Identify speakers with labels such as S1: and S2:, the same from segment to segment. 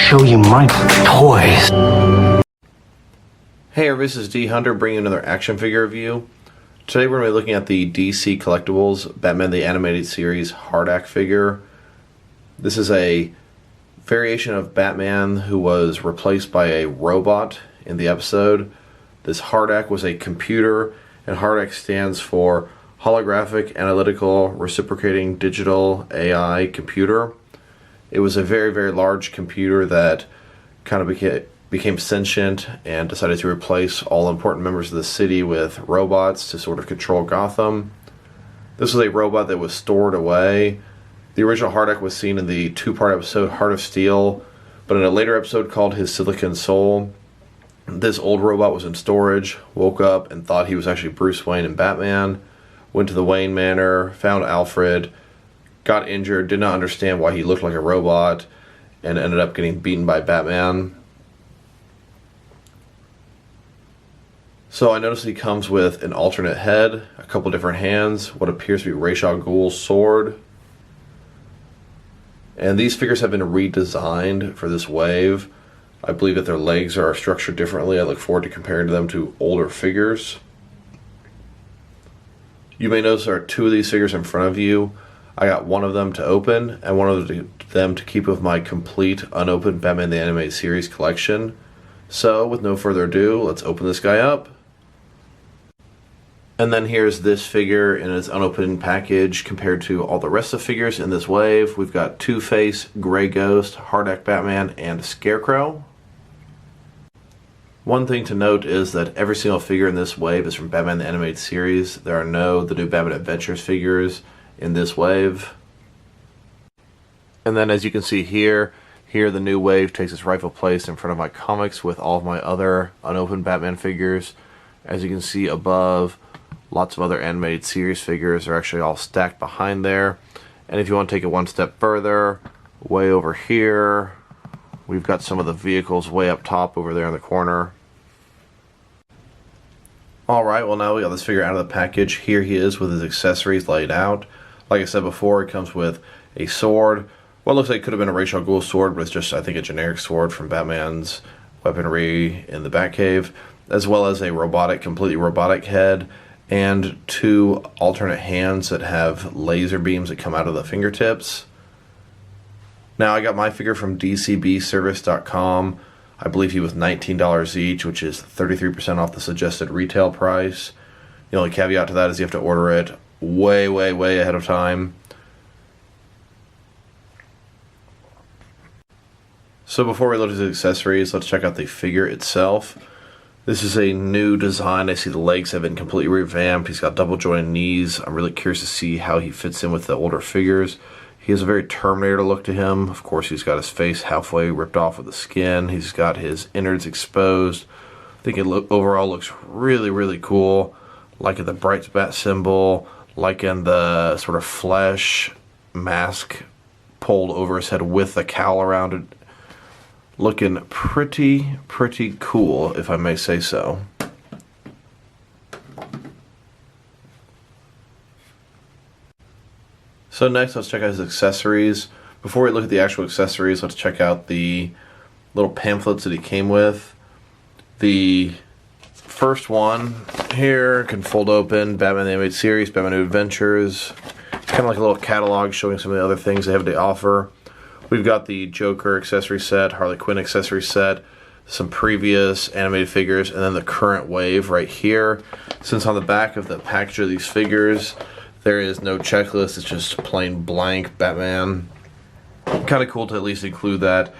S1: show you my toys.
S2: Hey everybody, this is D Hunter bringing another action figure review. Today we're going to be looking at the DC Collectibles Batman the Animated Series HARDAC figure. This is a variation of Batman who was replaced by a robot in the episode. This HARDAC was a computer, and HARDAC stands for Holographic Analytical Reciprocating Digital AI Computer. It was a very, very large computer that kind of became sentient and decided to replace all important members of the city with robots to sort of control Gotham. This was a robot that was stored away. The original HARDAC was seen in the two-part episode Heart of Steel, but in a later episode called His Silicon Soul, this old robot was in storage, woke up and thought he was actually Bruce Wayne and Batman, went to the Wayne Manor, found Alfred, got injured, did not understand why he looked like a robot, and ended up getting beaten by Batman. So I noticed he comes with an alternate head, a couple different hands, what appears to be Ra's al Ghul's sword. And these figures have been redesigned for this wave. I believe that their legs are structured differently. I look forward to comparing them to older figures. You may notice there are two of these figures in front of you. I got one of them to open and one of them to keep with my complete unopened Batman the Animated Series collection. So with no further ado, let's open this guy up. And then here's this figure in its unopened package compared to all the rest of the figures in this wave. We've got Two-Face, Grey Ghost, HARDAC Batman, and Scarecrow. One thing to note is that every single figure in this wave is from Batman the Animated Series. There are no The New Batman Adventures figures in this wave. And then as you can see here the new wave takes its rightful place in front of my comics with all of my other unopened Batman figures. As you can see above, lots of other animated series figures are actually all stacked behind there. And if you want to take it one step further, way over here, we've got some of the vehicles way up top over there in the corner. Alright, well now we got this figure out of the package. Here he is with his accessories laid out. Like I said before, it comes with a sword. What looks like it could have been a Ra's al Ghul sword, but it's just, I think, a generic sword from Batman's weaponry in the Batcave, as well as a completely robotic head, and two alternate hands that have laser beams that come out of the fingertips. Now, I got my figure from DCBService.com. I believe he was $19 each, which is 33% off the suggested retail price. The only caveat to that is you have to order it way, way, way ahead of time. So before we look at the accessories, let's check out the figure itself. This is a new design. I see the legs have been completely revamped. He's got double jointed knees. I'm really curious to see how he fits in with the older figures. He has a very Terminator look to him. Of course, he's got his face halfway ripped off with the skin. He's got his innards exposed. I think it overall looks really, really cool. Like in the bright bat symbol, like in the sort of flesh mask pulled over his head with the cowl around it. Looking pretty cool, if I may say so. So next, let's check out his accessories. Before we look at the actual accessories, let's check out the little pamphlets that he came with. The first one here can fold open, Batman the Animated Series, Batman New Adventures. Kind of like a little catalog showing some of the other things they have to offer. We've got the Joker accessory set, Harley Quinn accessory set, some previous animated figures, and then the current wave right here. Since on the back of the package of these figures, there is no checklist, it's just plain blank Batman. Kind of cool to at least include that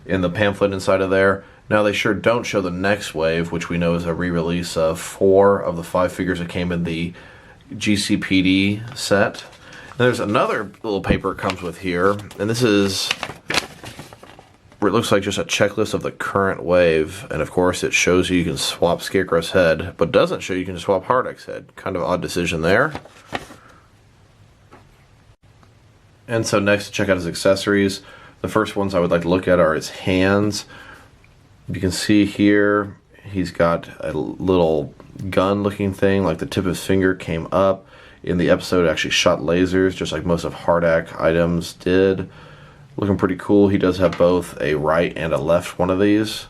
S2: in the pamphlet inside of there. Now they sure don't show the next wave, which we know is a re-release of 4 of the 5 figures that came in the GCPD set. There's another little paper it comes with here, and this is where it looks like just a checklist of the current wave, and of course it shows you can swap Scarecrow's head, but doesn't show you can swap HARDAC's head. Kind of odd decision there. And so next, to check out his accessories. The first ones I would like to look at are his hands. You can see here he's got a little gun looking thing, like the tip of his finger came up. In the episode, it actually shot lasers, just like most of HARDAC items did. Looking pretty cool. He does have both a right and a left one of these.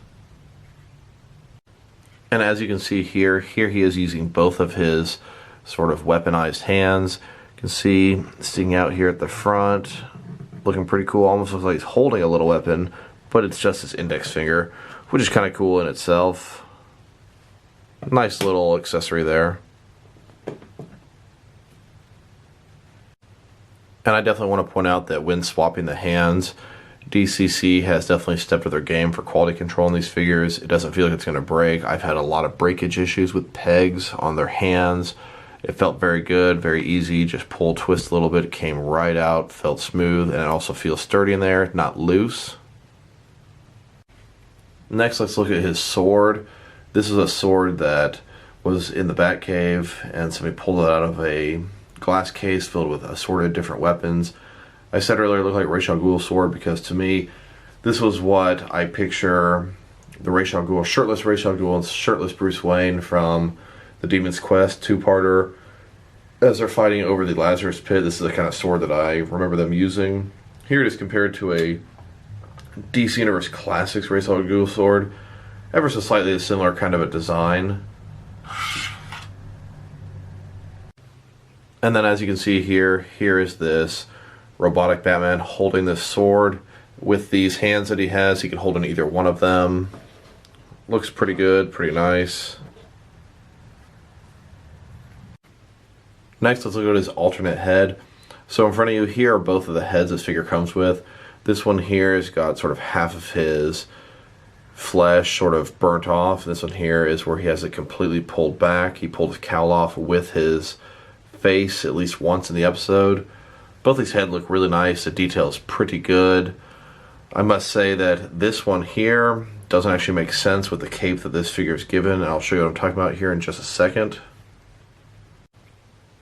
S2: And as you can see here he is using both of his sort of weaponized hands. You can see sticking out here at the front. Looking pretty cool. Almost looks like he's holding a little weapon, but it's just his index finger, which is kind of cool in itself. Nice little accessory there. And I definitely want to point out that when swapping the hands, DCC has definitely stepped up their game for quality control in these figures. It doesn't feel like it's going to break. I've had a lot of breakage issues with pegs on their hands. It felt very good, very easy. Just pull, twist a little bit, it came right out, felt smooth, and it also feels sturdy in there, not loose. Next, let's look at his sword. This is a sword that was in the Batcave, and somebody pulled it out of a glass case filled with assorted different weapons. I said earlier it looked like Ra's al Ghul's sword because to me, this was what I picture the Ra's al Ghul, shirtless Ra's al Ghul and shirtless Bruce Wayne from the Demon's Quest two-parter as they're fighting over the Lazarus Pit. This is the kind of sword that I remember them using. Here it is compared to a DC Universe Classics Ra's al Ghul sword. Ever so slightly a similar kind of a design. And then as you can see here is this robotic Batman holding this sword. With these hands that he has, he can hold in either one of them. Looks pretty good, pretty nice. Next, let's look at his alternate head. So in front of you here are both of the heads this figure comes with. This one here has got sort of half of his flesh sort of burnt off. This one here is where he has it completely pulled back. He pulled his cowl off with his face at least once in the episode. Both these heads look really nice. The detail is pretty good. I must say that this one here doesn't actually make sense with the cape that this figure is given, and I'll show you what I'm talking about here in just a second.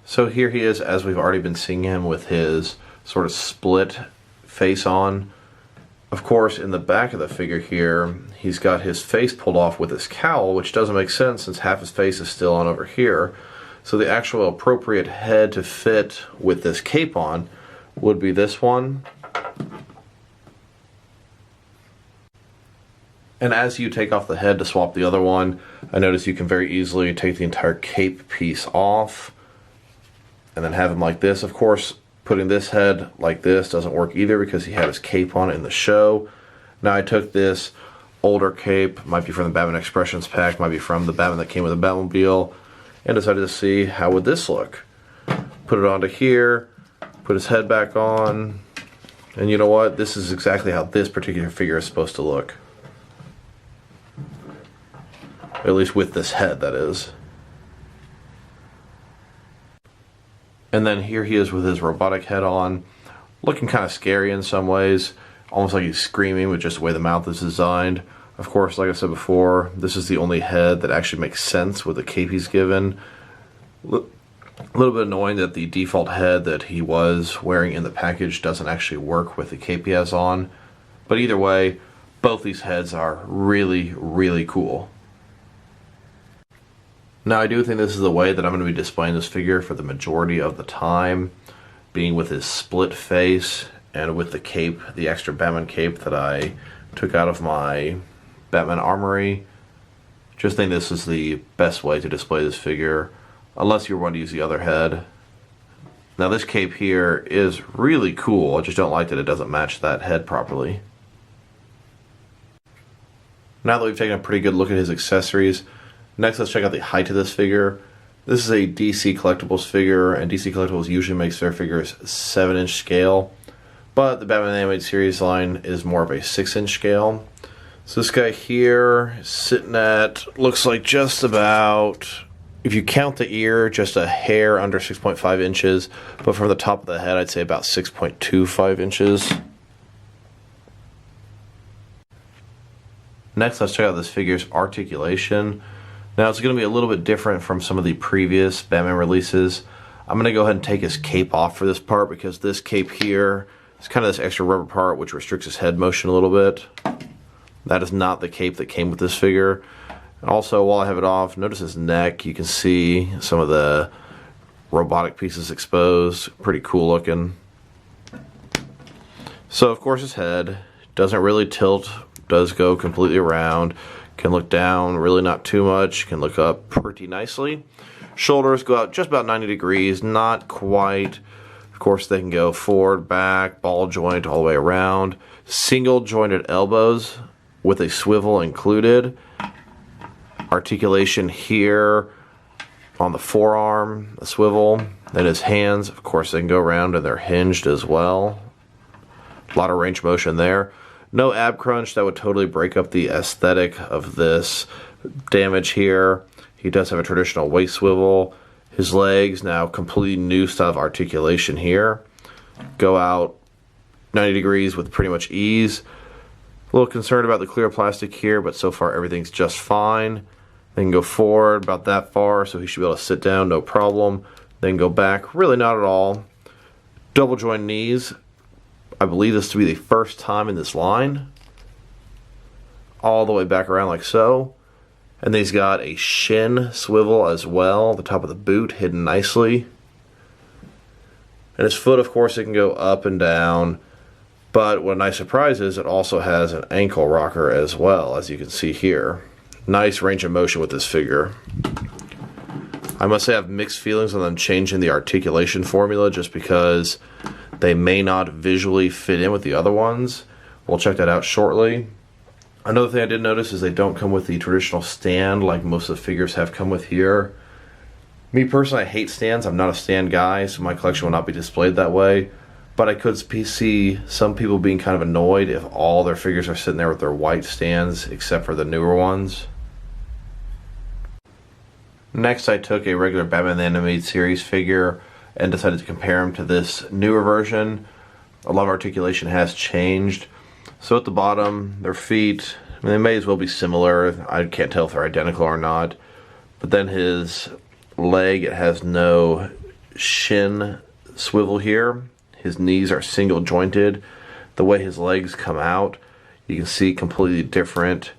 S2: So here he is, as we've already been seeing him with his sort of split face on. Of course, in the back of the figure here, he's got his face pulled off with his cowl, which doesn't make sense since half his face is still on over here. So the actual appropriate head to fit with this cape on would be this one. And as you take off the head to swap the other one, I notice you can very easily take the entire cape piece off and then have him like this. Of course, putting this head like this doesn't work either because he had his cape on in the show. Now I took this older cape, might be from the Batman Expressions pack, might be from the Batman that came with the Batmobile, and decided to see how would this look. Put it onto here, put his head back on, and you know what? This is exactly how this particular figure is supposed to look. At least with this head, that is. And then here he is with his robotic head on, looking kind of scary in some ways, almost like he's screaming with just the way the mouth is designed. Of course, like I said before, this is the only head that actually makes sense with the cape he's given. A little bit annoying that the default head that he was wearing in the package doesn't actually work with the cape he has on. But either way, both these heads are really, really cool. Now I do think this is the way that I'm going to be displaying this figure for the majority of the time, being with his split face and with the cape, the extra Batman cape that I took out of my Batman armory. Just think this is the best way to display this figure, unless you want to use the other head. Now this cape here is really cool, I just don't like that it doesn't match that head properly. Now that we've taken a pretty good look at his accessories, next let's check out the height of this figure. This is a DC Collectibles figure, and DC Collectibles usually makes their figures 7-inch scale, but the Batman Animated Series line is more of a 6-inch scale. So this guy here is sitting at, looks like just about, if you count the ear, just a hair under 6.5 inches, but from the top of the head I'd say about 6.25 inches. Next let's check out this figure's articulation. Now it's going to be a little bit different from some of the previous Batman releases. I'm going to go ahead and take his cape off for this part because this cape here is kind of this extra rubber part which restricts his head motion a little bit. That is not the cape that came with this figure. Also, while I have it off, notice his neck. You can see some of the robotic pieces exposed. Pretty cool looking. So of course his head doesn't really tilt, does go completely around, can look down really not too much, can look up pretty nicely. Shoulders go out just about 90 degrees, not quite. Of course they can go forward, back, ball joint all the way around. Single jointed elbows with a swivel included. Articulation here on the forearm, a swivel. Then his hands, of course they can go around and they're hinged as well. A lot of range of motion there. No ab crunch, that would totally break up the aesthetic of this. Damage here. He does have a traditional waist swivel. His legs, now completely new style of articulation here. Go out 90 degrees with pretty much ease. A little concerned about the clear plastic here, but so far everything's just fine. Then go forward about that far, so he should be able to sit down, no problem. Then go back, really not at all. Double joint knees. I believe this to be the first time in this line. All the way back around like so. And then he's got a shin swivel as well, the top of the boot hidden nicely. And his foot, of course, it can go up and down. But what a nice surprise is, it also has an ankle rocker as well, as you can see here. Nice range of motion with this figure. I must say I have mixed feelings on them changing the articulation formula just because they may not visually fit in with the other ones. We'll check that out shortly. Another thing I did notice is they don't come with the traditional stand like most of the figures have come with here. Me personally, I hate stands. I'm not a stand guy, so my collection will not be displayed that way. But I could see some people being kind of annoyed if all their figures are sitting there with their white stands, except for the newer ones. Next, I took a regular Batman the Animated Series figure and decided to compare him to this newer version. A lot of articulation has changed. So at the bottom, their feet, I mean, they may as well be similar. I can't tell if they're identical or not. But then his leg, it has no shin swivel here. His knees are single jointed. The way his legs come out, you can see completely different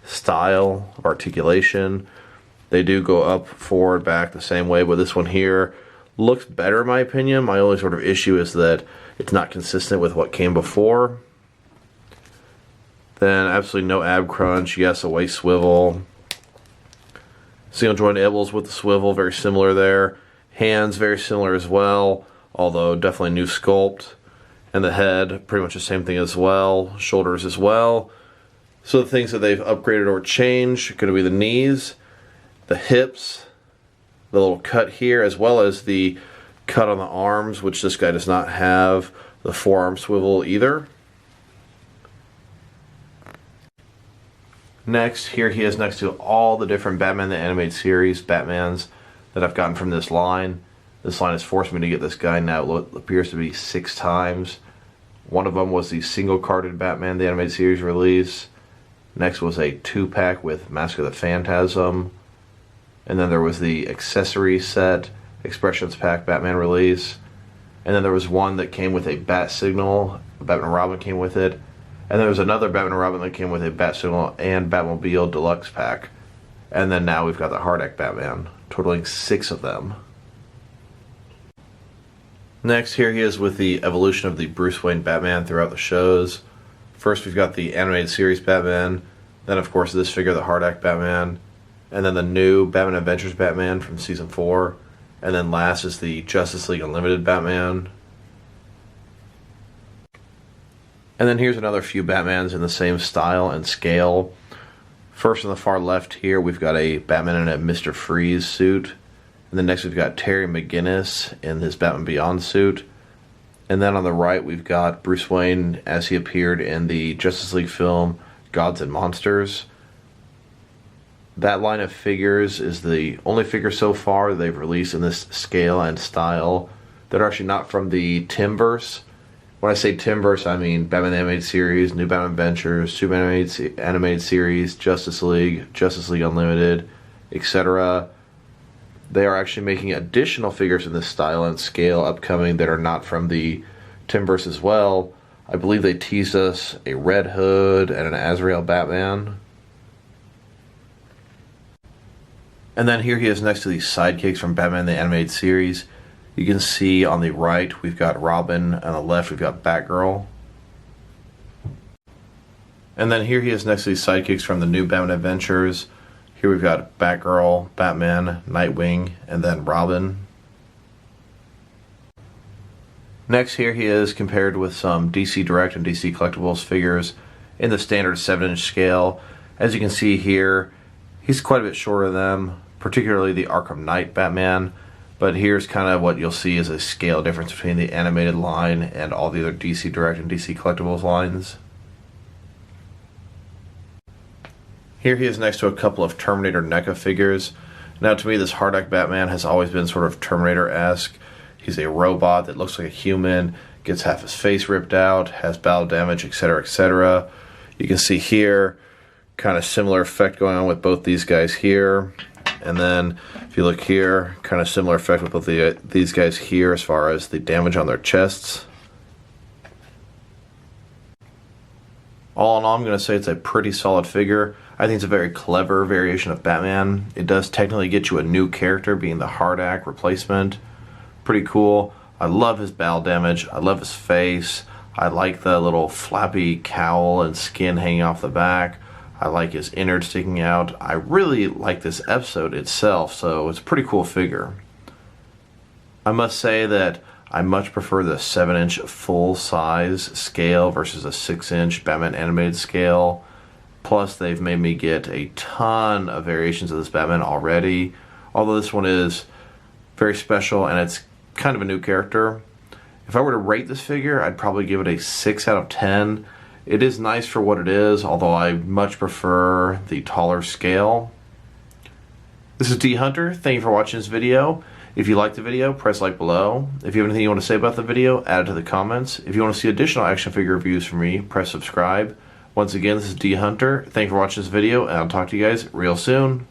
S2: style of articulation. They do go up, forward, back the same way, but this one here looks better in my opinion. My only sort of issue is that it's not consistent with what came before. Then absolutely no ab crunch. Yes, a waist swivel. Single joint elbows with the swivel, very similar there. Hands very similar as well, although definitely new sculpt. And the head, pretty much the same thing as well. Shoulders as well. So the things that they've upgraded or changed are going to be the knees, the hips, the little cut here, as well as the cut on the arms, which this guy does not have the forearm swivel either. Next, here he is next to all the different Batman the Animated Series Batmans that I've gotten from this line. This line has forced me to get this guy now, it appears to be 6 times. One of them was the single-carded Batman the Animated Series release. Next was a 2-pack with Mask of the Phantasm. And then there was the accessory set, Expressions Pack Batman release. And then there was one that came with a Bat Signal. Batman and Robin came with it. And there was another Batman and Robin that came with a Bat Signal and Batmobile Deluxe Pack. And then now we've got the HARDAC Batman, totaling 6 of them. Next, here he is with the evolution of the Bruce Wayne Batman throughout the shows. First we've got the Animated Series Batman, then of course this figure, the HARDAC Batman, and then the new Batman Adventures Batman from Season 4, and then last is the Justice League Unlimited Batman. And then here's another few Batmans in the same style and scale. First on the far left here, we've got a Batman in a Mr. Freeze suit. And then next we've got Terry McGinnis in his Batman Beyond suit. And then on the right we've got Bruce Wayne as he appeared in the Justice League film Gods and Monsters. That line of figures is the only figure so far they've released in this scale and style that are actually not from the Timverse. When I say Timverse, I mean Batman the Animated Series, New Batman Adventures, Superman Animated Series, Justice League Unlimited, etc. They are actually making additional figures in this style and scale upcoming that are not from the Timverse as well. I believe they teased us a Red Hood and an Azrael Batman. And then here he is next to these sidekicks from Batman the Animated Series. You can see on the right we've got Robin, on the left we've got Batgirl. And then here he is next to these sidekicks from the new Batman Adventures. Here we've got Batgirl, Batman, Nightwing, and then Robin. Next, here he is compared with some DC Direct and DC Collectibles figures in the standard 7-inch scale. As you can see here, he's quite a bit shorter than them, particularly the Arkham Knight Batman. But here's kind of what you'll see is a scale difference between the animated line and all the other DC Direct and DC Collectibles lines. Here he is next to a couple of Terminator NECA figures. Now to me, this HARDAC Batman has always been sort of Terminator-esque. He's a robot that looks like a human, gets half his face ripped out, has battle damage, etc., etc. You can see here, kind of similar effect going on with both these guys here. And then, if you look here, kind of similar effect with both these guys here as far as the damage on their chests. All in all, I'm going to say it's a pretty solid figure. I think it's a very clever variation of Batman. It does technically get you a new character, being the HARDAC replacement. Pretty cool. I love his battle damage. I love his face. I like the little flappy cowl and skin hanging off the back. I like his innards sticking out. I really like this episode itself, so it's a pretty cool figure. I must say that I much prefer the 7-inch full-size scale versus a 6-inch Batman animated scale. Plus, they've made me get a ton of variations of this Batman already. Although this one is very special and it's kind of a new character. If I were to rate this figure, I'd probably give it a 6 out of 10. It is nice for what it is, although I much prefer the taller scale. This is D Hunter. Thank you for watching this video. If you liked the video, press like below. If you have anything you want to say about the video, add it to the comments. If you want to see additional action figure reviews from me, press subscribe. Once again, this is D Hunter. Thank you for watching this video, and I'll talk to you guys real soon.